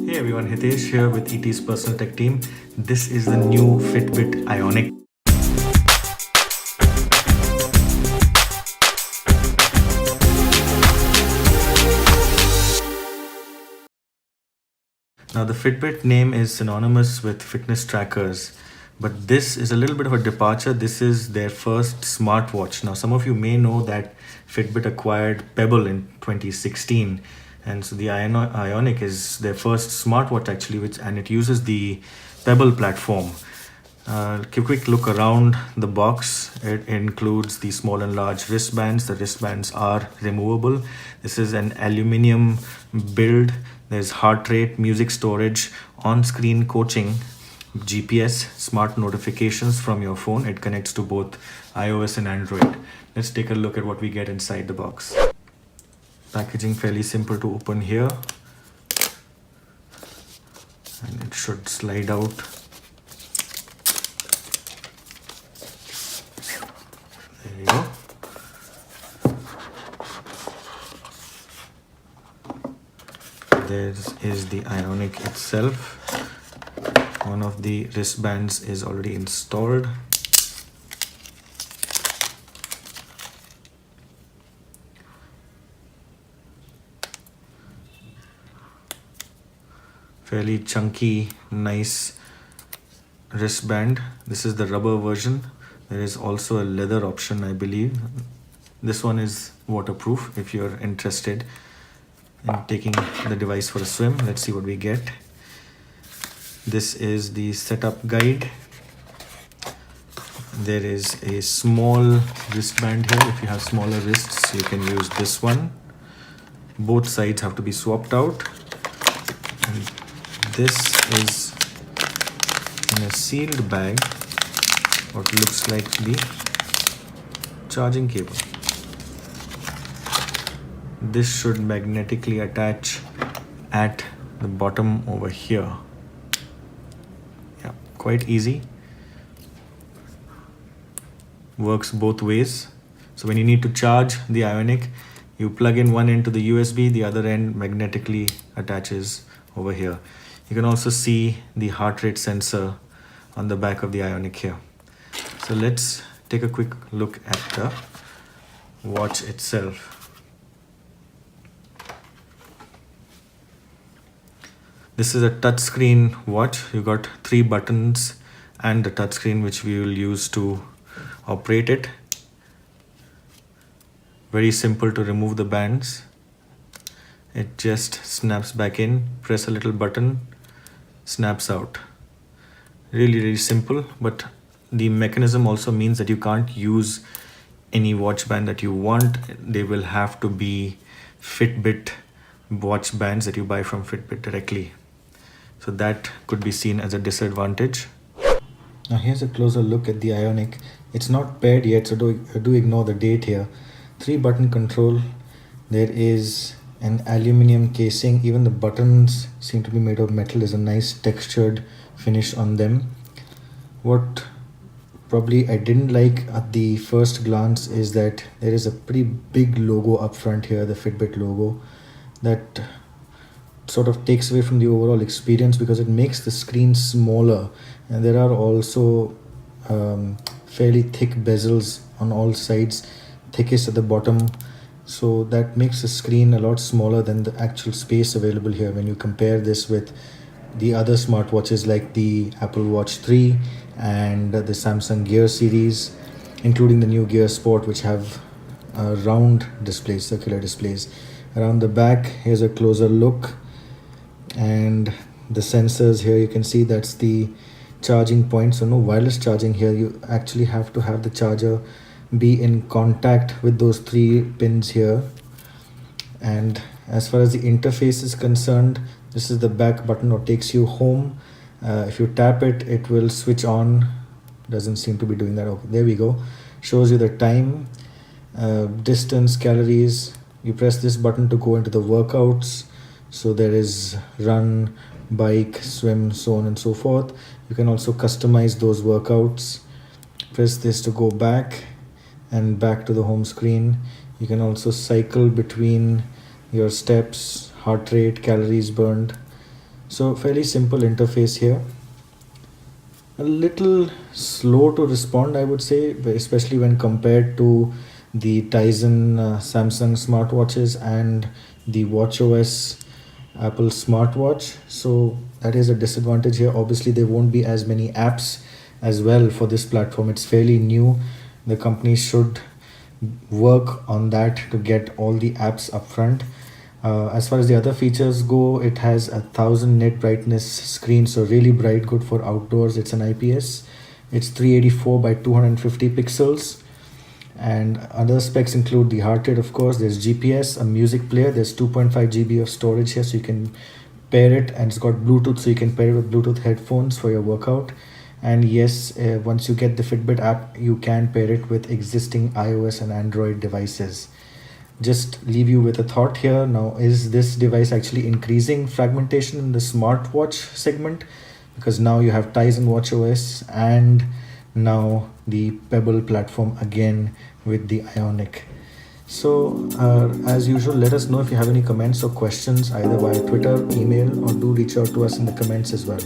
Hey everyone, Hitesh here with ET's personal tech team. This is the new Fitbit Ionic. Now the Fitbit name is synonymous with fitness trackers, but this is a little bit of a departure. This is their first smartwatch. Now some of you may know that Fitbit acquired Pebble in 2016, and so the Ionic is their first smartwatch actually, and it uses the Pebble platform. Give a quick look around the box. It includes the small and large wristbands. The wristbands are removable. This is an aluminium build. There's heart rate, music storage, on-screen coaching, GPS, smart notifications from your phone. It connects to both iOS and Android. Let's take a look at what we get inside the box. Packaging fairly simple to open here, and it should slide out. There you go. There is the Ionic itself. One of the wristbands is already installed. Fairly chunky, nice wristband. This is the rubber version. There is also a leather option, I believe. This one is waterproof if you're interested in taking the device for a swim. Let's see what we get. This is the setup guide. There is a small wristband here. If you have smaller wrists, you can use this one. Both sides have to be swapped out. And this is in a sealed bag, what looks like the charging cable. This should magnetically attach at the bottom over here. Yeah, quite easy. Works both ways. So when you need to charge the Ionic, you plug in one end to the USB, the other end magnetically attaches over here. You can also see the heart rate sensor on the back of the Ionic here. So let's take a quick look at the watch itself. This is a touchscreen watch. You got 3 buttons and the touchscreen which we will use to operate it. Very simple to remove the bands. It just snaps back in, press a little button, snaps out. Really simple, but the mechanism also means that you can't use any watch band that you want. They will have to be Fitbit watch bands that you buy from Fitbit directly. So that could be seen as a disadvantage. Now here's a closer look at the Ionic. It's not paired yet, so do ignore the date here. 3-button control. There is an aluminium casing. Even the buttons seem to be made of metal. There's a nice textured finish on them. What probably I didn't like at the first glance is that there is a pretty big logo up front here, the Fitbit logo, that sort of takes away from the overall experience because it makes the screen smaller, and there are also fairly thick bezels on all sides, thickest at the bottom, so that makes the screen a lot smaller than the actual space available here when you compare this with the other smartwatches like the Apple Watch 3 and the Samsung Gear series, including the new Gear Sport, which have round displays, circular displays. Around the back, here's a closer look, and the sensors here, you can see that's the charging point. So no wireless charging here. You actually have to have the charger be in contact with those 3 pins here. And as far as the interface is concerned, this is the back button that takes you home. If you tap it, it will switch on. Doesn't seem to be doing that. Okay, there we go. Shows you the time, distance, calories. You press this button to go into the workouts. So there is run, bike, swim, so on and so forth. You can also customize those workouts. Press this to go back and back to the home screen. You can also cycle between your steps, heart rate, calories burned. So fairly simple interface here. A little slow to respond, I would say, especially when compared to the Tizen Samsung smartwatches and the watchOS Apple smartwatch. So that is a disadvantage here. Obviously, there won't be as many apps as well for this platform. It's fairly new. The company should work on that to get all the apps upfront. As far as the other features go, it has 1,000 nit brightness screen, so really bright, good for outdoors. It's an IPS. It's 384 by 250 pixels. And other specs include the heart rate, of course. There's GPS, a music player. There's 2.5 GB of storage here, so you can pair it, and it's got Bluetooth, so you can pair it with Bluetooth headphones for your workout. And yes, once you get the Fitbit app, you can pair it with existing iOS and Android devices. Just leave you with a thought here. Now, is this device actually increasing fragmentation in the smartwatch segment? Because now you have Tizen watchOS and now the Pebble platform again with the Ionic. So as usual, let us know if you have any comments or questions either via Twitter, email, or do reach out to us in the comments as well.